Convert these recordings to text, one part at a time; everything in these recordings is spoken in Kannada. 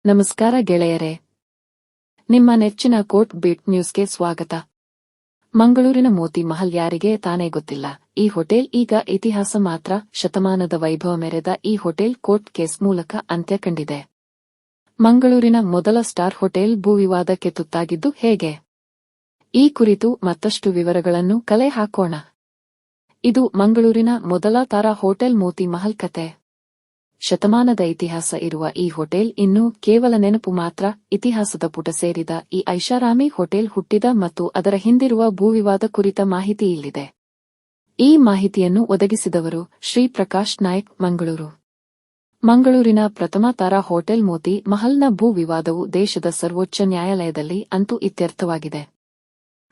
ನಮಸ್ಕಾರ ಗೆಳೆಯರೇ, ನಿಮ್ಮ ನೆಚ್ಚಿನ ಕೋರ್ಟ್ ಬೀಟ್ ನ್ಯೂಸ್ಗೆ ಸ್ವಾಗತ. ಮಂಗಳೂರಿನ ಮೋತಿ ಮಹಲ್ ಯಾರಿಗೆ ತಾನೇ ಗೊತ್ತಿಲ್ಲ. ಈ ಹೋಟೆಲ್ ಈಗ ಇತಿಹಾಸ ಮಾತ್ರ. ಶತಮಾನದ ವೈಭವ ಮೆರೆದ ಈ ಹೋಟೆಲ್ ಕೋರ್ಟ್ ಕೇಸ್ ಮೂಲಕ ಅಂತ್ಯ ಕಂಡಿದೆ. ಮಂಗಳೂರಿನ ಮೊದಲ ಸ್ಟಾರ್ ಹೋಟೆಲ್ ಭೂವಿವಾದಕ್ಕೆ ತುತ್ತಾಗಿದ್ದು ಹೇಗೆ? ಈ ಕುರಿತು ಮತ್ತಷ್ಟು ವಿವರಗಳನ್ನು ಕಲೆ ಹಾಕೋಣ. ಇದು ಮಂಗಳೂರಿನ ಮೊದಲ ತಾರಾ ಹೋಟೆಲ್ ಮೋತಿ ಮಹಲ್ ಕತೆ. ಶತಮಾನದ ಇತಿಹಾಸ ಇರುವ ಈ ಹೋಟೆಲ್ ಇನ್ನೂ ಕೇವಲ ನೆನಪು ಮಾತ್ರ. ಇತಿಹಾಸದ ಪುಟ ಸೇರಿದ ಈ ಐಷಾರಾಮಿ ಹೋಟೆಲ್ ಹುಟ್ಟಿದ ಮತ್ತು ಅದರ ಹಿಂದಿರುವ ಭೂವಿವಾದ ಕುರಿತ ಮಾಹಿತಿ ಇಲ್ಲಿದೆ. ಈ ಮಾಹಿತಿಯನ್ನು ಒದಗಿಸಿದವರು ಶ್ರೀ ಪ್ರಕಾಶ್ ನಾಯ್ಕ್, ಮಂಗಳೂರು. ಮಂಗಳೂರಿನ ಪ್ರಥಮ ತಾರಾ ಹೋಟೆಲ್ ಮೋತಿ ಮಹಲ್ನ ಭೂ ವಿವಾದವು ದೇಶದ ಸರ್ವೋಚ್ಚ ನ್ಯಾಯಾಲಯದಲ್ಲಿ ಅಂತೂ ಇತ್ಯರ್ಥವಾಗಿದೆ.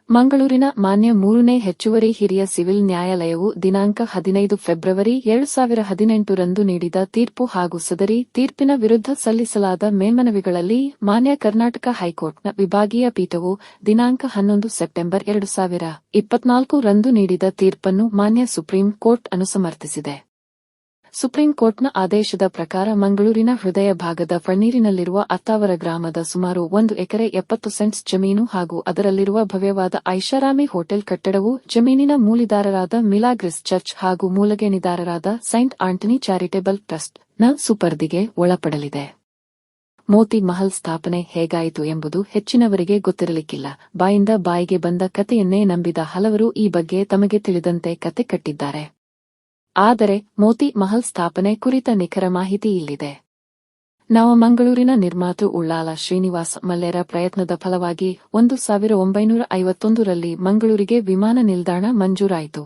ಮಂಗಳೂರಿನ ಮಾನ್ಯ 3ನೇ ಹೆಚ್ಚುವರಿ ಹಿರಿಯ ಸಿವಿಲ್ ನ್ಯಾಯಾಲಯವು ದಿನಾಂಕ 15 ಫೆಬ್ರವರಿ 2018 ರಂದು ನೀಡಿದ ತೀರ್ಪು ಹಾಗೂ ಸದರಿ ತೀರ್ಪಿನ ವಿರುದ್ಧ ಸಲ್ಲಿಸಲಾದ ಮೇಲ್ಮನವಿಗಳಲ್ಲಿ ಮಾನ್ಯ ಕರ್ನಾಟಕ ಹೈಕೋರ್ಟ್ನ ವಿಭಾಗೀಯ ಪೀಠವು ದಿನಾಂಕ 11 ಸೆಪ್ಟೆಂಬರ್ 2024 ರಂದು ನೀಡಿದ ತೀರ್ಪನ್ನು ಮಾನ್ಯ ಸುಪ್ರೀಂ ಕೋರ್ಟ್ ಅನುಸಮರ್ಥಿಸಿದೆ. ಸುಪ್ರೀಂ ಕೋರ್ಟ್ನ ಆದೇಶದ ಪ್ರಕಾರ ಮಂಗಳೂರಿನ ಹೃದಯ ಭಾಗದ ಫಳ್ನೀರಿನಲ್ಲಿರುವ ಅತ್ತಾವರ ಗ್ರಾಮದ ಸುಮಾರು 1 ಎಕರೆ 70 ಸೆಂಟ್ಸ್ ಜಮೀನು ಹಾಗೂ ಅದರಲ್ಲಿರುವ ಭವ್ಯವಾದ ಐಷಾರಾಮಿ ಹೋಟೆಲ್ ಕಟ್ಟಡವು ಜಮೀನಿನ ಮೂಲಿದಾರರಾದ ಮಿಲಾಗ್ರಿಸ್ ಚರ್ಚ್ ಹಾಗೂ ಮೂಲಗೇಣಿದಾರರಾದ ಸೈಂಟ್ ಆಂಟನಿ ಚಾರಿಟೇಬಲ್ ಟ್ರಸ್ಟ್ ನ ಸುಪರ್ದಿಗೆ ಒಳಪಡಲಿದೆ. ಮೋತಿ ಮಹಲ್ ಸ್ಥಾಪನೆ ಹೇಗಾಯಿತು ಎಂಬುದು ಹೆಚ್ಚಿನವರಿಗೆ ಗೊತ್ತಿರಲಿಕ್ಕಿಲ್ಲ. ಬಾಯಿಂದ ಬಾಯಿಗೆ ಬಂದ ಕತೆಯನ್ನೇ ನಂಬಿದ ಹಲವರು ಈ ಬಗ್ಗೆ ತಮಗೆ ತಿಳಿದಂತೆ ಕತೆ ಕಟ್ಟಿದ್ದಾರೆ. ಆದರೆ ಮೋತಿ ಮಹಲ್ ಸ್ಥಾಪನೆ ಕುರಿತ ನಿಖರ ಮಾಹಿತಿ ಇಲ್ಲಿದೆ. ಮಂಗಳೂರಿನ ನಿರ್ಮಾತೃ ಉಳ್ಳಾಲ ಶ್ರೀನಿವಾಸ ಮಲ್ಲೆರ ಪ್ರಯತ್ನದ ಫಲವಾಗಿ 1951 ರಲ್ಲಿ ಮಂಗಳೂರಿಗೆ ವಿಮಾನ ನಿಲ್ದಾಣ ಮಂಜೂರಾಯಿತು.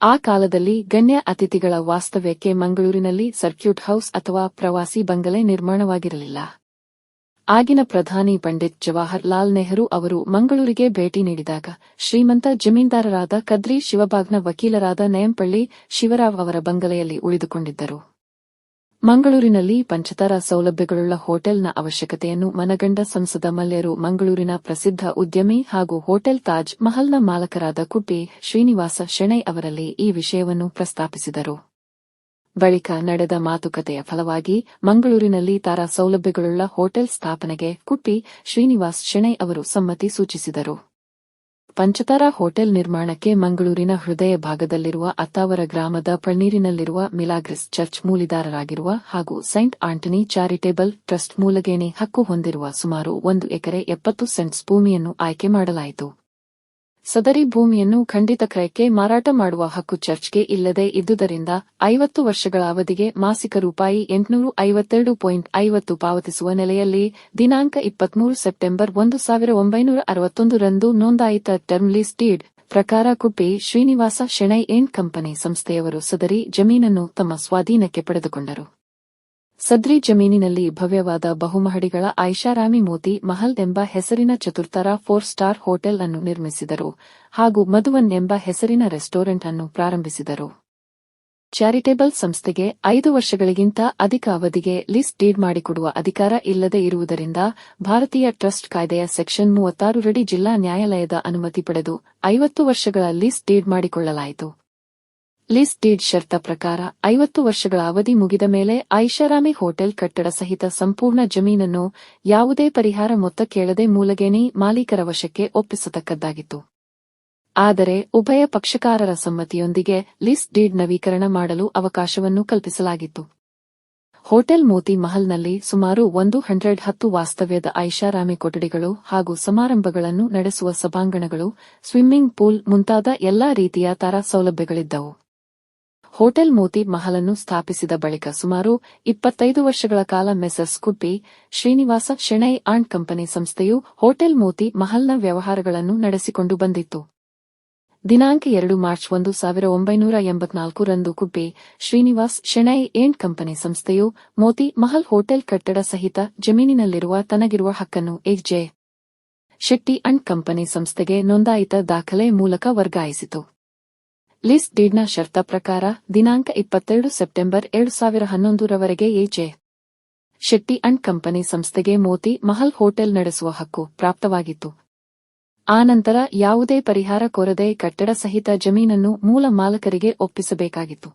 ಆ ಕಾಲದಲ್ಲಿ ಗಣ್ಯ ಅತಿಥಿಗಳ ವಾಸ್ತವ್ಯಕ್ಕೆ ಮಂಗಳೂರಿನಲ್ಲಿ ಸರ್ಕ್ಯೂಟ್ ಹೌಸ್ ಅಥವಾ ಪ್ರವಾಸಿ ಬಂಗಲೆ ನಿರ್ಮಾಣವಾಗಿರಲಿಲ್ಲ. ಆಗಿನ ಪ್ರಧಾನಿ ಪಂಡಿತ್ ಜವಾಹರ್ ಲಾಲ್ ನೆಹರು ಅವರು ಮಂಗಳೂರಿಗೆ ಭೇಟಿ ನೀಡಿದಾಗ ಶ್ರೀಮಂತ ಜಮೀನ್ದಾರರಾದ ಕದ್ರಿ ಶಿವಬಾಗ್ನ ವಕೀಲರಾದ ನಯಂಪಳ್ಳಿ ಶಿವರಾವ್ ಅವರ ಬಂಗಲೆಯಲ್ಲಿ ಉಳಿದುಕೊಂಡಿದ್ದರು. ಮಂಗಳೂರಿನಲ್ಲಿ ಪಂಚತಾರಾ ಸೌಲಭ್ಯಗಳುಳ್ಳ ಹೋಟೆಲ್ನ ಅವಶ್ಯಕತೆಯನ್ನು ಮನಗಂಡ ಸಂಸದ ಮಲ್ಯರು ಮಂಗಳೂರಿನ ಪ್ರಸಿದ್ಧ ಉದ್ಯಮಿ ಹಾಗೂ ಹೋಟೆಲ್ ತಾಜ್ ಮಹಲ್ನ ಮಾಲಕರಾದ ಕುಟ್ಟಿ ಶ್ರೀನಿವಾಸ ಶೆಣೈ ಅವರಲ್ಲಿ ಈ ವಿಷಯವನ್ನು ಪ್ರಸ್ತಾಪಿಸಿದರು. ಬಳಿಕ ನಡೆದ ಮಾತುಕತೆಯ ಫಲವಾಗಿ ಮಂಗಳೂರಿನಲ್ಲಿ ತಾರಾ ಸೌಲಭ್ಯಗಳುಳ್ಳ ಹೋಟೆಲ್ ಸ್ಥಾಪನೆಗೆ ಕುಟ್ಟಿ ಶ್ರೀನಿವಾಸ್ ಶೆಣೈ ಅವರು ಸಮ್ಮತಿ ಸೂಚಿಸಿದರು. ಪಂಚತಾರಾ ಹೋಟೆಲ್ ನಿರ್ಮಾಣಕ್ಕೆ ಮಂಗಳೂರಿನ ಹೃದಯ ಭಾಗದಲ್ಲಿರುವ ಅತ್ತಾವರ ಗ್ರಾಮದ ಫಳ್ನೀರಿನಲ್ಲಿರುವ ಮಿಲಾಗ್ರಿಸ್ ಚರ್ಚ್ ಮೂಲಿದಾರರಾಗಿರುವ ಹಾಗೂ ಸೈಂಟ್ ಆಂಟನಿ ಚಾರಿಟೇಬಲ್ ಟ್ರಸ್ಟ್ ಮೂಲಗೇಣಿ ಹಕ್ಕು ಹೊಂದಿರುವ ಸುಮಾರು 1 ಎಕರೆ 70 ಸೆಂಟ್ಸ್ ಭೂಮಿಯನ್ನು ಆಯ್ಕೆ ಮಾಡಲಾಯಿತು. ಸದರಿ ಭೂಮಿಯನ್ನು ಖಂಡಿತ ಕ್ರಯಕ್ಕೆ ಮಾರಾಟ ಮಾಡುವ ಹಕ್ಕು ಚರ್ಚ್ಗೆ ಇಲ್ಲದೆ ಇದ್ದುದರಿಂದ 50 ವರ್ಷಗಳ ಅವಧಿಗೆ ಮಾಸಿಕ ರೂಪಾಯಿ 852.50 ಪಾವತಿಸುವ ನೆಲೆಯಲ್ಲಿ ದಿನಾಂಕ 23 ಸೆಪ್ಟೆಂಬರ್ 1961 ರಂದು ನೋಂದಾಯಿತ ಟರ್ಮ್ ಲೀಸ್ ಡೀಡ್ ಪ್ರಕಾರ ಕುಟ್ಟಿ ಶ್ರೀನಿವಾಸ ಶೆಣೈ ಏಂಡ್ ಕಂಪನಿ ಸಂಸ್ಥೆಯವರು ಸದರಿ ಜಮೀನನ್ನು ತಮ್ಮ ಸ್ವಾಧೀನಕ್ಕೆ ಪಡೆದುಕೊಂಡರು. ಸದ್ರಿ ಜಮೀನಿನಲ್ಲಿ ಭವ್ಯವಾದ ಬಹುಮಹಡಿಗಳ ಐಷಾರಾಮಿ ಮೋತಿ ಮಹಲ್ ಎಂಬ ಹೆಸರಿನ ಚತುರ್ತಾರಾ 4 ಸ್ಟಾರ್ ಹೋಟೆಲ್ ಅನ್ನು ನಿರ್ಮಿಸಿದರು ಹಾಗೂ ಮಧುವನ್ ಎಂಬ ಹೆಸರಿನ ರೆಸ್ಟೋರೆಂಟ್ ಅನ್ನು ಪ್ರಾರಂಭಿಸಿದರು. ಚಾರಿಟೇಬಲ್ ಸಂಸ್ಥೆಗೆ 5 ವರ್ಷಗಳಿಗಿಂತ ಅಧಿಕ ಅವಧಿಗೆ ಲೀಸ್ ಡೀಡ್ ಮಾಡಿಕೊಡುವ ಅಧಿಕಾರ ಇಲ್ಲದೆ ಇರುವುದರಿಂದ ಭಾರತೀಯ ಟ್ರಸ್ಟ್ ಕಾಯ್ದೆಯ ಸೆಕ್ಷನ್ 36 ರಡಿ ಜಿಲ್ಲಾ ನ್ಯಾಯಾಲಯದ ಅನುಮತಿ ಪಡೆದು 50 ವರ್ಷಗಳ ಲೀಸ್ ಡೀಡ್ ಮಾಡಿಕೊಳ್ಳಲಾಯಿತು. ಲೀಸ್ ಡೀಡ್ ಷರ್ತ ಪ್ರಕಾರ 50 ವರ್ಷಗಳ ಅವಧಿ ಮುಗಿದ ಮೇಲೆ ಐಷಾರಾಮಿ ಹೋಟೆಲ್ ಕಟ್ಟಡ ಸಹಿತ ಸಂಪೂರ್ಣ ಜಮೀನನ್ನು ಯಾವುದೇ ಪರಿಹಾರ ಮೊತ್ತ ಕೇಳದೆ ಮೂಲಗೇಣಿ ಮಾಲೀಕರ ವಶಕ್ಕೆ ಒಪ್ಪಿಸತಕ್ಕದ್ದಾಗಿತ್ತು. ಆದರೆ ಉಭಯ ಪಕ್ಷಕಾರರ ಸಮ್ಮತಿಯೊಂದಿಗೆ ಲೀಸ್ ಡೀಡ್ ನವೀಕರಣ ಮಾಡಲು ಅವಕಾಶವನ್ನು ಕಲ್ಪಿಸಲಾಗಿತ್ತು. ಹೋಟೆಲ್ ಮೋತಿ ಮಹಲ್ನಲ್ಲಿ ಸುಮಾರು 110 ವಾಸ್ತವ್ಯದ ಐಷಾರಾಮಿ ಕೊಠಡಿಗಳು ಹಾಗೂ ಸಮಾರಂಭಗಳನ್ನು ನಡೆಸುವ ಸಭಾಂಗಣಗಳು, ಸ್ವಿಮ್ಮಿಂಗ್ ಪೂಲ್ ಮುಂತಾದ ಎಲ್ಲಾ ರೀತಿಯ ತಾರಾ ಸೌಲಭ್ಯಗಳಿದ್ದವು. ಹೋಟೆಲ್ ಮೋತಿ ಮಹಲನ್ನು ಸ್ಥಾಪಿಸಿದ ಬಳಿಕ ಸುಮಾರು 25 ವರ್ಷಗಳ ಕಾಲ Messrs Kutty Srinivasa Shenoy and company ಸಂಸ್ಥೆಯು ಹೋಟೆಲ್ ಮೋತಿ ಮಹಲ್ನ ವ್ಯವಹಾರಗಳನ್ನು ನಡೆಸಿಕೊಂಡು ಬಂದಿತ್ತು. ದಿನಾಂಕ 2 ಮಾರ್ಚ್ 1984 ರಂದು ಕುಟ್ಟಿ ಶ್ರೀನಿವಾಸ್ ಶೆಣೈ ಏಂಡ್ ಕಂಪನಿ ಸಂಸ್ಥೆಯು ಮೋತಿ ಮಹಲ್ ಹೋಟೆಲ್ ಕಟ್ಟಡ ಸಹಿತ ಜಮೀನಿನಲ್ಲಿರುವ ತನಗಿರುವ ಹಕ್ಕನ್ನು ಎ.ಜೆ. ಶೆಟ್ಟಿ ಅಂಡ್ ಕಂಪನಿ ಸಂಸ್ಥೆಗೆ ನೋಂದಾಯಿತ ದಾಖಲೆ ಮೂಲಕ ವರ್ಗಾಯಿಸಿತು. ಲೀಸ್ ಡೀಡ್ನ ಷರ್ತ ಪ್ರಕಾರ ದಿನಾಂಕ 22 ಸೆಪ್ಟೆಂಬರ್ 2011 ರವರೆಗೆ ಎ.ಜೆ. ಶೆಟ್ಟಿ ಅಂಡ್ ಕಂಪನಿ ಸಂಸ್ಥೆಗೆ ಮೋತಿ ಮಹಲ್ ಹೋಟೆಲ್ ನಡೆಸುವ ಹಕ್ಕು ಪ್ರಾಪ್ತವಾಗಿತ್ತು. ಆನಂತರ ಯಾವುದೇ ಪರಿಹಾರ ಕೋರದೆ ಕಟ್ಟಡ ಸಹಿತ ಜಮೀನನ್ನು ಮೂಲ ಮಾಲಕರಿಗೆ ಒಪ್ಪಿಸಬೇಕಾಗಿತ್ತು.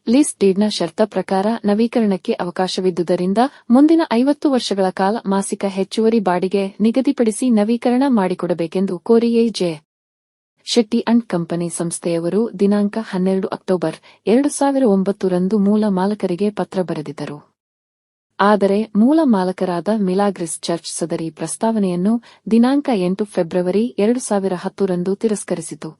ಲೀಸ್ ಡೀಡ್ನ ಷರತ್ತ ಪ್ರಕಾರ ನವೀಕರಣಕ್ಕೆ ಅವಕಾಶವಿದ್ದುದರಿಂದ ಮುಂದಿನ 50 ವರ್ಷಗಳ ಕಾಲ ಮಾಸಿಕ ಹೆಚ್ಚುವರಿ ಬಾಡಿಗೆ ನಿಗದಿಪಡಿಸಿ ನವೀಕರಣ ಮಾಡಿಕೊಡಬೇಕೆಂದು ಕೋರಿ ಎ.ಜೆ. ಶೆಟ್ಟಿ ಅಂಡ್ ಕಂಪನಿ ಸಂಸ್ಥೆಯವರು ದಿನಾಂಕ 12 ಅಕ್ಟೋಬರ್ 2009 ರಂದು ಮೂಲ ಮಾಲಕರಿಗೆ ಪತ್ರ ಬರೆದಿದ್ದರು. ಆದರೆ ಮೂಲ ಮಾಲಕರಾದ ಮಿಲಾಗ್ರಿಸ್ ಚರ್ಚ್ ಸದರಿ ಪ್ರಸ್ತಾವನೆಯನ್ನು ದಿನಾಂಕ 8 ಫೆಬ್ರವರಿ 2010 ರಂದು ತಿರಸ್ಕರಿಸಿತು.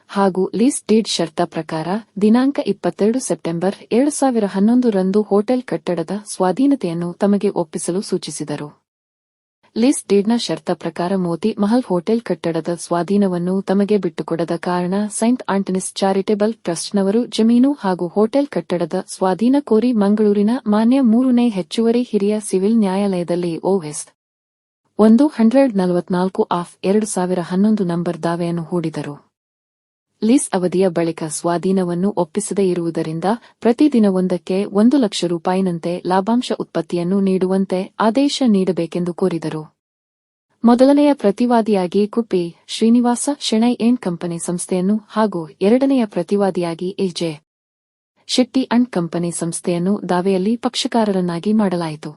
ಹಾಗೂ ಲೀಸ್ ಡೀಡ್ ಷರತ್ತ ಪ್ರಕಾರ ದಿನಾಂಕ 22 ಸೆಪ್ಟೆಂಬರ್ 2011 ರಂದು ಹೋಟೆಲ್ ಕಟ್ಟಡದ ಸ್ವಾಧೀನತೆಯನ್ನು ತಮಗೆ ಒಪ್ಪಿಸಲು ಸೂಚಿಸಿದರು. ಲೀಸ್ ಡೀಡ್ನ ಷರತ್ತ ಪ್ರಕಾರ ಮೋತಿ ಮಹಲ್ ಹೋಟೆಲ್ ಕಟ್ಟಡದ ಸ್ವಾಧೀನವನ್ನು ತಮಗೆ ಬಿಟ್ಟುಕೊಡದ ಕಾರಣ ಸೈಂಟ್ ಆಂಟನೀಸ್ ಚಾರಿಟೇಬಲ್ ಟ್ರಸ್ಟ್ನವರು ಜಮೀನು ಹಾಗೂ ಹೋಟೆಲ್ ಕಟ್ಟಡದ ಸ್ವಾಧೀನ ಕೋರಿ ಮಂಗಳೂರಿನ ಮಾನ್ಯ 3ನೇ ಹೆಚ್ಚುವರಿ ಹಿರಿಯ ಸಿವಿಲ್ ನ್ಯಾಯಾಲಯದಲ್ಲಿ OS 144 ಆಫ್ 2011 ನಂಬರ್ ದಾವೆಯನ್ನು ಹೂಡಿದರು. ಲೀಸ್ ಅವಧಿಯ ಬಳಿಕ ಸ್ವಾಧೀನವನ್ನು ಒಪ್ಪಿಸದೇ ಇರುವುದರಿಂದ ಪ್ರತಿದಿನವೊಂದಕ್ಕೆ 1 ಲಕ್ಷ ರೂಪಾಯಿನಂತೆ ಲಾಭಾಂಶ ಉತ್ಪತ್ತಿಯನ್ನು ನೀಡುವಂತೆ ಆದೇಶ ನೀಡಬೇಕೆಂದು ಕೋರಿದರು. ಮೊದಲನೆಯ ಪ್ರತಿವಾದಿಯಾಗಿ ಕುಪ್ಪಿ ಶ್ರೀನಿವಾಸ ಶೆಣೈ ಅಂಡ್ ಕಂಪನಿ ಸಂಸ್ಥೆಯನ್ನು ಹಾಗೂ ಎರಡನೆಯ ಪ್ರತಿವಾದಿಯಾಗಿ ಎ.ಜೆ. ಶೆಟ್ಟಿ ಅಂಡ್ ಕಂಪನಿ ಸಂಸ್ಥೆಯನ್ನು ದಾವೆಯಲ್ಲಿ ಪಕ್ಷಕಾರರನ್ನಾಗಿ ಮಾಡಲಾಯಿತು.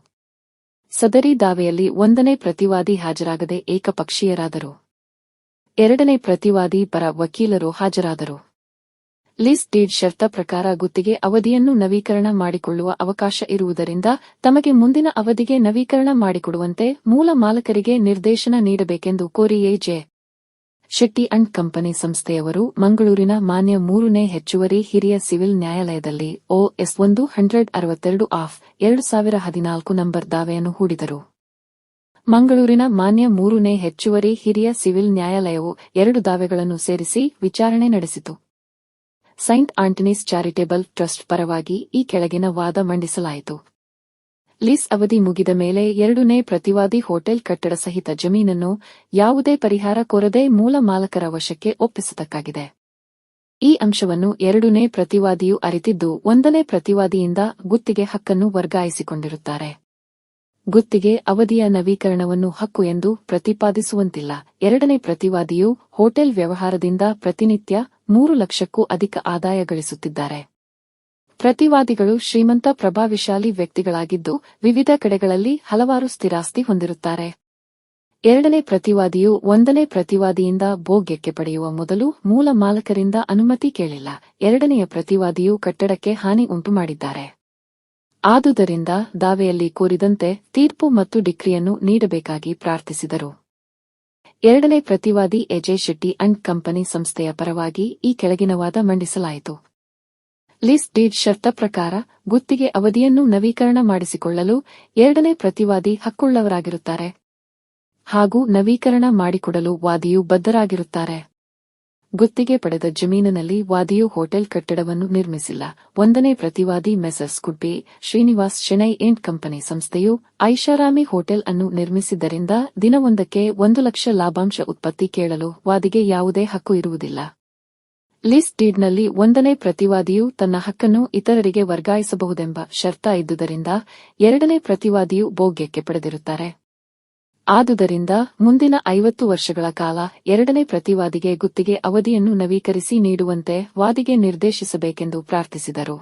ಸದರಿ ದಾವೆಯಲ್ಲಿ 1ನೇ ಪ್ರತಿವಾದಿ ಹಾಜರಾಗದೆ ಏಕಪಕ್ಷೀಯರಾದರು. 2ನೇ ಪ್ರತಿವಾದಿ ಪರ ವಕೀಲರು ಹಾಜರಾದರು. ಲೀಸ್ ಡೀಡ್ ಷರತ್ತ ಪ್ರಕಾರ ಗುತ್ತಿಗೆ ಅವಧಿಯನ್ನು ನವೀಕರಣ ಮಾಡಿಕೊಳ್ಳುವ ಅವಕಾಶ ಇರುವುದರಿಂದ ತಮಗೆ ಮುಂದಿನ ಅವಧಿಗೆ ನವೀಕರಣ ಮಾಡಿಕೊಡುವಂತೆ ಮೂಲ ಮಾಲಕರಿಗೆ ನಿರ್ದೇಶನ ನೀಡಬೇಕೆಂದು ಕೋರಿ ಎ.ಜೆ. ಶೆಟ್ಟಿ ಅಂಡ್ ಕಂಪನಿ ಸಂಸ್ಥೆಯವರು ಮಂಗಳೂರಿನ ಮಾನ್ಯ 3ನೇ ಹೆಚ್ಚುವರಿ ಹಿರಿಯ ಸಿವಿಲ್ ನ್ಯಾಯಾಲಯದಲ್ಲಿ OS 162 ಆಫ್ 2014 ನಂಬರ್ ದಾವೆಯನ್ನು ಹೂಡಿದರು. ಮಂಗಳೂರಿನ ಮಾನ್ಯ 3ನೇ ಹೆಚ್ಚುವರಿ ಹಿರಿಯ ಸಿವಿಲ್ ನ್ಯಾಯಾಲಯವು 2 ದಾವೆಗಳನ್ನು ಸೇರಿಸಿ ವಿಚಾರಣೆ ನಡೆಸಿತು. ಸೈಂಟ್ ಆಂಟನೀಸ್ ಚಾರಿಟೇಬಲ್ ಟ್ರಸ್ಟ್ ಪರವಾಗಿ ಈ ಕೆಳಗಿನ ವಾದ ಮಂಡಿಸಲಾಯಿತು. ಲೀಸ್ ಅವಧಿ ಮುಗಿದ ಮೇಲೆ 2ನೇ ಪ್ರತಿವಾದಿ ಹೋಟೆಲ್ ಕಟ್ಟಡ ಸಹಿತ ಜಮೀನನ್ನು ಯಾವುದೇ ಪರಿಹಾರ ಕೋರದೆ ಮೂಲ ಮಾಲಕರ ವಶಕ್ಕೆ ಒಪ್ಪಿಸತಕ್ಕಾಗಿದೆ. ಈ ಅಂಶವನ್ನು 2ನೇ ಪ್ರತಿವಾದಿಯು ಅರಿತಿದ್ದು 1ನೇ ಪ್ರತಿವಾದಿಯಿಂದ ಗುತ್ತಿಗೆ ಹಕ್ಕನ್ನು ವರ್ಗಾಯಿಸಿಕೊಂಡಿರುತ್ತಾರೆ. ಗುತ್ತಿಗೆ ಅವಧಿಯ ನವೀಕರಣವನ್ನು ಹಕ್ಕು ಎಂದು ಪ್ರತಿಪಾದಿಸುವಂತಿಲ್ಲ. 2ನೇ ಪ್ರತಿವಾದಿಯು ಹೋಟೆಲ್ ವ್ಯವಹಾರದಿಂದ ಪ್ರತಿನಿತ್ಯ 3 ಲಕ್ಷಕ್ಕೂ ಅಧಿಕ ಆದಾಯ ಗಳಿಸುತ್ತಿದ್ದಾರೆ. ಪ್ರತಿವಾದಿಗಳು ಶ್ರೀಮಂತ ಪ್ರಭಾವಶಾಲಿ ವ್ಯಕ್ತಿಗಳಾಗಿದ್ದು ವಿವಿಧ ಕಡೆಗಳಲ್ಲಿ ಹಲವಾರು ಸ್ಥಿರಾಸ್ತಿ ಹೊಂದಿರುತ್ತಾರೆ. 2ನೇ ಪ್ರತಿವಾದಿಯು 1ನೇ ಪ್ರತಿವಾದಿಯಿಂದ ಭೋಗ್ಯಕ್ಕೆ ಪಡೆಯುವ ಮೊದಲು ಮೂಲ ಮಾಲಕರಿಂದ ಅನುಮತಿ ಕೇಳಿಲ್ಲ. 2ನೇಯ ಪ್ರತಿವಾದಿಯು ಕಟ್ಟಡಕ್ಕೆ ಹಾನಿ ಉಂಟು ಮಾಡಿದ್ದಾರೆ. ಆದುದರಿಂದ ದಾವೆಯಲ್ಲಿ ಕೋರಿದಂತೆ ತೀರ್ಪು ಮತ್ತು ಡಿಕ್ರಿಯನ್ನು ನೀಡಬೇಕಾಗಿ ಪ್ರಾರ್ಥಿಸಿದರು. 2ನೇ ಪ್ರತಿವಾದಿ ಎ.ಜೆ. ಶೆಟ್ಟಿ ಅಂಡ್ ಕಂಪನಿ ಸಂಸ್ಥೆಯ ಪರವಾಗಿ ಈ ಕೆಳಗಿನ ವಾದ ಮಂಡಿಸಲಾಯಿತು. ಲೀಸ್ ಡೀಡ್ ಷರತ್ತ ಪ್ರಕಾರ ಗುತ್ತಿಗೆ ಅವಧಿಯನ್ನು ನವೀಕರಣ ಮಾಡಿಸಿಕೊಳ್ಳಲು 2ನೇ ಪ್ರತಿವಾದಿ ಹಕ್ಕುಳ್ಳವರಾಗಿರುತ್ತಾರೆ ಹಾಗೂ ನವೀಕರಣ ಮಾಡಿಕೊಡಲು ವಾದಿಯು ಬದ್ಧರಾಗಿರುತ್ತಾರೆ. ಗುತ್ತಿಗೆ ಪಡೆದ ಜಮೀನಿನಲ್ಲಿ ವಾದಿಯು ಹೋಟೆಲ್ ಕಟ್ಟಡವನ್ನು ನಿರ್ಮಿಸಿಲ್ಲ. 1ನೇ ಪ್ರತಿವಾದಿ messrs Kuppi Srinivas Shenoy and company ಸಂಸ್ಥೆಯು ಐಷಾರಾಮಿ ಹೋಟೆಲ್ ಅನ್ನು ನಿರ್ಮಿಸಿದ್ದರಿಂದ ದಿನವೊಂದಕ್ಕೆ 1 ಲಕ್ಷ ಲಾಭಾಂಶ ಉತ್ಪತ್ತಿ ಕೇಳಲು ವಾದಿಗೆ ಯಾವುದೇ ಹಕ್ಕು ಇರುವುದಿಲ್ಲ. ಲೀಸ್ ಡೀಡ್ನಲ್ಲಿ 1ನೇ ಪ್ರತಿವಾದಿಯು ತನ್ನ ಹಕ್ಕನ್ನು ಇತರರಿಗೆ ವರ್ಗಾಯಿಸಬಹುದೆಂಬ ಷರತ್ತ ಇದ್ದುದರಿಂದ 2ನೇ ಪ್ರತಿವಾದಿಯು ಭೋಗ್ಯಕ್ಕೆ ಪಡೆದಿರುತ್ತಾರೆ. ಆದುದರಿಂದ ಮುಂದಿನ 50 ವರ್ಷಗಳ ಕಾಲ 2ನೇ ಪ್ರತಿವಾದಿಗೆ ಗುತ್ತಿಗೆ ಅವಧಿಯನ್ನು ನವೀಕರಿಸಿ ನೀಡುವಂತೆ ವಾದಿಗೆ ನಿರ್ದೇಶಿಸಬೇಕೆಂದು ಪ್ರಾರ್ಥಿಸಿದರು.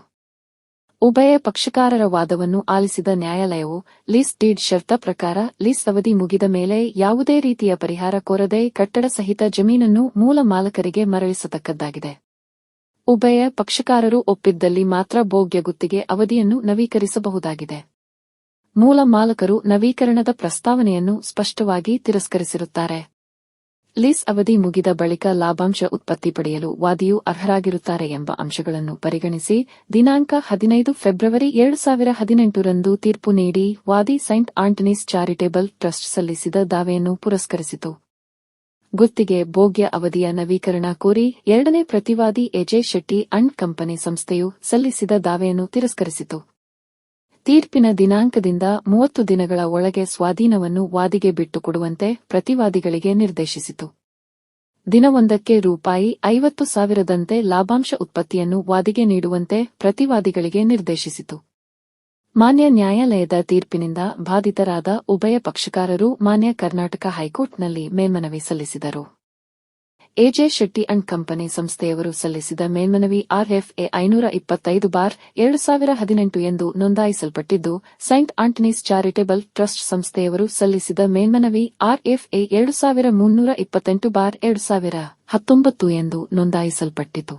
ಉಭಯ ಪಕ್ಷಕಾರರ ವಾದವನ್ನು ಆಲಿಸಿದ ನ್ಯಾಯಾಲಯವು ಲೀಸ್ ಡೀಡ್ ಷರತ್ತ ಪ್ರಕಾರ ಲೀಸ್ ಅವಧಿ ಮುಗಿದ ಮೇಲೆ ಯಾವುದೇ ರೀತಿಯ ಪರಿಹಾರ ಕೋರದೆ ಕಟ್ಟಡ ಸಹಿತ ಜಮೀನನ್ನು ಮೂಲ ಮಾಲಕರಿಗೆ ಮರಳಿಸತಕ್ಕದ್ದಾಗಿದೆ. ಉಭಯ ಪಕ್ಷಕಾರರು ಒಪ್ಪಿದ್ದಲ್ಲಿ ಮಾತ್ರ ಭೋಗ್ಯ ಗುತ್ತಿಗೆ ಅವಧಿಯನ್ನು ನವೀಕರಿಸಬಹುದಾಗಿದೆ. ಮೂಲ ಮಾಲಕರು ನವೀಕರಣದ ಪ್ರಸ್ತಾವನೆಯನ್ನು ಸ್ಪಷ್ಟವಾಗಿ ತಿರಸ್ಕರಿಸಿರುತ್ತಾರೆ. ಲೀಸ್ ಅವಧಿ ಮುಗಿದ ಬಳಿಕ ಲಾಭಾಂಶ ಉತ್ಪತ್ತಿ ಪಡೆಯಲು ವಾದಿಯು ಅರ್ಹರಾಗಿರುತ್ತಾರೆ ಎಂಬ ಅಂಶಗಳನ್ನು ಪರಿಗಣಿಸಿ ದಿನಾಂಕ 15 ಫೆಬ್ರವರಿ 2018 ರಂದು ತೀರ್ಪು ನೀಡಿ ವಾದಿ ಸೈಂಟ್ ಆಂಟನೀಸ್ ಚಾರಿಟೇಬಲ್ ಟ್ರಸ್ಟ್ ಸಲ್ಲಿಸಿದ ದಾವೆಯನ್ನು ಪುರಸ್ಕರಿಸಿತು. ಗುತ್ತಿಗೆ ಭೋಗ್ಯ ಅವಧಿಯ ನವೀಕರಣ ಕೋರಿ 2ನೇ ಪ್ರತಿವಾದಿ ಎ.ಜೆ. ಶೆಟ್ಟಿ ಅಂಡ್ ಕಂಪನಿ ಸಂಸ್ಥೆಯು ಸಲ್ಲಿಸಿದ ದಾವೆಯನ್ನು ತಿರಸ್ಕರಿಸಿತು. ತೀರ್ಪಿನ ದಿನಾಂಕದಿಂದ 30 ದಿನಗಳ ಒಳಗೆ ಸ್ವಾಧೀನವನ್ನು ವಾದಿಗೆ ಬಿಟ್ಟುಕೊಡುವಂತೆ ಪ್ರತಿವಾದಿಗಳಿಗೆ ನಿರ್ದೇಶಿಸಿತು. ದಿನವೊಂದಕ್ಕೆ ರೂಪಾಯಿ 50,000ದಂತೆ ಲಾಭಾಂಶ ಉತ್ಪತ್ತಿಯನ್ನು ವಾದಿಗೆ ನೀಡುವಂತೆ ಪ್ರತಿವಾದಿಗಳಿಗೆ ನಿರ್ದೇಶಿಸಿತು. ಮಾನ್ಯ ನ್ಯಾಯಾಲಯದ ತೀರ್ಪಿನಿಂದ ಬಾಧಿತರಾದ ಉಭಯ ಪಕ್ಷಕಾರರು ಮಾನ್ಯ ಕರ್ನಾಟಕ ಹೈಕೋರ್ಟ್ನಲ್ಲಿ ಮೇಲ್ಮನವಿ ಸಲ್ಲಿಸಿದರು. ಎಜೆ ಶೆಟ್ಟಿ ಅಂಡ್ ಕಂಪನಿ ಸಂಸ್ಥೆಯವರು ಸಲ್ಲಿಸಿದ ಮೇಲ್ಮನವಿ RFA 525/2018 ಎಂದು ನೋಂದಾಯಿಸಲ್ಪಟ್ಟಿದ್ದು, ಸೈಂಟ್ ಆಂಟನೀಸ್ ಚಾರಿಟೇಬಲ್ ಟ್ರಸ್ಟ್ ಸಂಸ್ಥೆಯವರು ಸಲ್ಲಿಸಿದ ಮೇಲ್ಮನವಿ RFA 2328/2019 ಎಂದು ನೋಂದಾಯಿಸಲ್ಪಟ್ಟಿತು.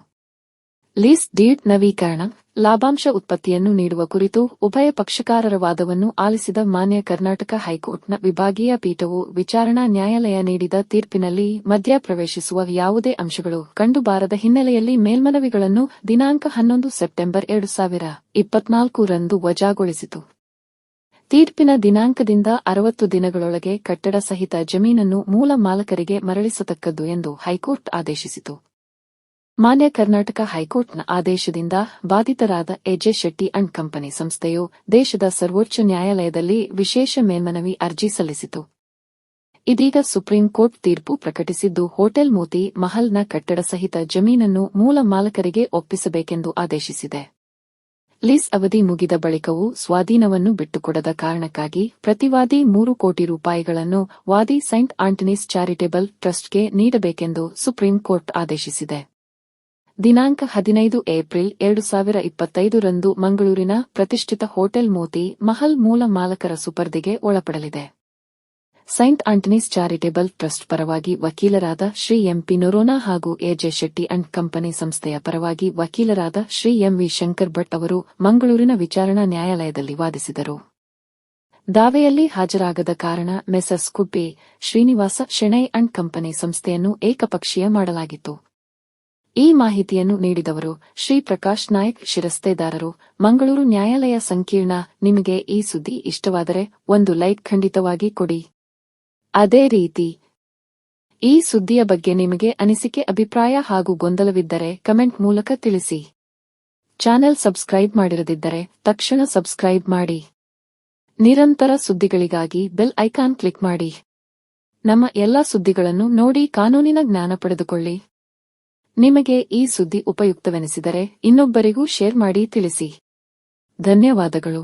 ಲೀಸ್ ಡೀಡ್ ನವೀಕರಣ, ಲಾಭಾಂಶ ಉತ್ಪತ್ತಿಯನ್ನು ನೀಡುವ ಕುರಿತು ಉಭಯ ಪಕ್ಷಕಾರರ ವಾದವನ್ನು ಆಲಿಸಿದ ಮಾನ್ಯ ಕರ್ನಾಟಕ ಹೈಕೋರ್ಟ್ನ ವಿಭಾಗೀಯ ಪೀಠವು ವಿಚಾರಣಾ ನ್ಯಾಯಾಲಯ ನೀಡಿದ ತೀರ್ಪಿನಲ್ಲಿ ಮಧ್ಯಪ್ರವೇಶಿಸುವ ಯಾವುದೇ ಅಂಶಗಳು ಕಂಡುಬಾರದ ಹಿನ್ನೆಲೆಯಲ್ಲಿ ಮೇಲ್ಮನವಿಗಳನ್ನು ದಿನಾಂಕ 11 ಸೆಪ್ಟೆಂಬರ್ 2024 ರಂದು ವಜಾಗೊಳಿಸಿತು. ತೀರ್ಪಿನ ದಿನಾಂಕದಿಂದ 60 ದಿನಗಳೊಳಗೆ ಕಟ್ಟಡ ಸಹಿತ ಜಮೀನನ್ನು ಮೂಲ ಮಾಲಕರಿಗೆ ಮರಳಿಸತಕ್ಕದ್ದು ಎಂದು ಹೈಕೋರ್ಟ್ ಆದೇಶಿಸಿತು. ಮಾನ್ಯ ಕರ್ನಾಟಕ ಹೈಕೋರ್ಟ್ನ ಆದೇಶದಿಂದ ಬಾಧಿತರಾದ ಎಜೆ ಶೆಟ್ಟಿ ಅಂಡ್ ಕಂಪನಿ ಸಂಸ್ಥೆಯು ದೇಶದ ಸರ್ವೋಚ್ಚ ನ್ಯಾಯಾಲಯದಲ್ಲಿ ವಿಶೇಷ ಮೇಲ್ಮನವಿ ಅರ್ಜಿ ಸಲ್ಲಿಸಿತು. ಇದೀಗ ಸುಪ್ರೀಂ ಕೋರ್ಟ್ ತೀರ್ಪು ಪ್ರಕಟಿಸಿದ್ದು, ಹೋಟೆಲ್ ಮೋತಿ ಮಹಲ್ನ ಕಟ್ಟಡ ಸಹಿತ ಜಮೀನನ್ನು ಮೂಲ ಮಾಲಕರಿಗೆ ಒಪ್ಪಿಸಬೇಕೆಂದು ಆದೇಶಿಸಿದೆ. ಲೀಸ್ ಅವಧಿ ಮುಗಿದ ಬಳಿಕವೂ ಸ್ವಾಧೀನವನ್ನು ಬಿಟ್ಟುಕೊಡದ ಕಾರಣಕ್ಕಾಗಿ ಪ್ರತಿವಾದಿ 3 ಕೋಟಿ ರೂಪಾಯಿಗಳನ್ನು ವಾದಿ ಸೈಂಟ್ ಆಂಟನೀಸ್ ಚಾರಿಟೇಬಲ್ ಟ್ರಸ್ಟ್ಗೆ ನೀಡಬೇಕೆಂದು ಸುಪ್ರೀಂ ಕೋರ್ಟ್ ಆದೇಶಿಸಿದೆ. ದಿನಾಂಕ 15 ಏಪ್ರಿಲ್ 2025 ರಂದು ಮಂಗಳೂರಿನ ಪ್ರತಿಷ್ಠಿತ ಹೋಟೆಲ್ ಮೋತಿ ಮಹಲ್ ಮೂಲ ಮಾಲಕರ ಸುಪರ್ದಿಗೆ ಒಳಪಡಲಿದೆ. ಸೈಂಟ್ ಆಂಟನೀಸ್ ಚಾರಿಟೇಬಲ್ ಟ್ರಸ್ಟ್ ಪರವಾಗಿ ವಕೀಲರಾದ ಶ್ರೀ ಎಂಪಿ ನೊರೋನಾ ಹಾಗೂ ಎಜೆ ಶೆಟ್ಟಿ ಅಂಡ್ ಕಂಪನಿ ಸಂಸ್ಥೆಯ ಪರವಾಗಿ ವಕೀಲರಾದ ಶ್ರೀ ಎಂವಿ ಶಂಕರ್ ಭಟ್ ಅವರು ಮಂಗಳೂರಿನ ವಿಚಾರಣಾ ನ್ಯಾಯಾಲಯದಲ್ಲಿ ವಾದಿಸಿದರು. ದಾವೆಯಲ್ಲಿ ಹಾಜರಾಗದ ಕಾರಣ messrs Kudbe Srinivasa Shenoy and company ಸಂಸ್ಥೆಯನ್ನು ಏಕಪಕ್ಷೀಯ ಮಾಡಲಾಗಿತ್ತು. ಈ ಮಾಹಿತಿಯನ್ನು ನೀಡಿದವರು ಶ್ರೀ ಪ್ರಕಾಶ್ ನಾಯಕ್, ಶಿರಸ್ತೇದಾರರು, ಮಂಗಳೂರು ನ್ಯಾಯಾಲಯ ಸಂಕೀರ್ಣ. ನಿಮಗೆ ಈ ಸುದ್ದಿ ಇಷ್ಟವಾದರೆ ಒಂದು ಲೈಕ್ ಖಂಡಿತವಾಗಿ ಕೊಡಿ. ಅದೇ ರೀತಿ ಈ ಸುದ್ದಿಯ ಬಗ್ಗೆ ನಿಮಗೆ ಅನಿಸಿಕೆ, ಅಭಿಪ್ರಾಯ ಹಾಗೂ ಗೊಂದಲವಿದ್ದರೆ ಕಮೆಂಟ್ ಮೂಲಕ ತಿಳಿಸಿ. ಚಾನೆಲ್ ಸಬ್ಸ್ಕ್ರೈಬ್ ಮಾಡಿರದಿದ್ದರೆ ತಕ್ಷಣ ಸಬ್ಸ್ಕ್ರೈಬ್ ಮಾಡಿ. ನಿರಂತರ ಸುದ್ದಿಗಳಿಗಾಗಿ ಬೆಲ್ ಐಕಾನ್ ಕ್ಲಿಕ್ ಮಾಡಿ. ನಮ್ಮ ಎಲ್ಲಾ ಸುದ್ದಿಗಳನ್ನು ನೋಡಿ ಕಾನೂನಿನ ಜ್ಞಾನ ಪಡೆದುಕೊಳ್ಳಿ. ನಿಮಗೆ ಈ ಸುದ್ದಿ ಉಪಯುಕ್ತವೆನಿಸಿದರೆ ಇನ್ನೊಬ್ಬರಿಗೂ ಶೇರ್ ಮಾಡಿ ತಿಳಿಸಿ. ಧನ್ಯವಾದಗಳು.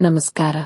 ನಮಸ್ಕಾರ.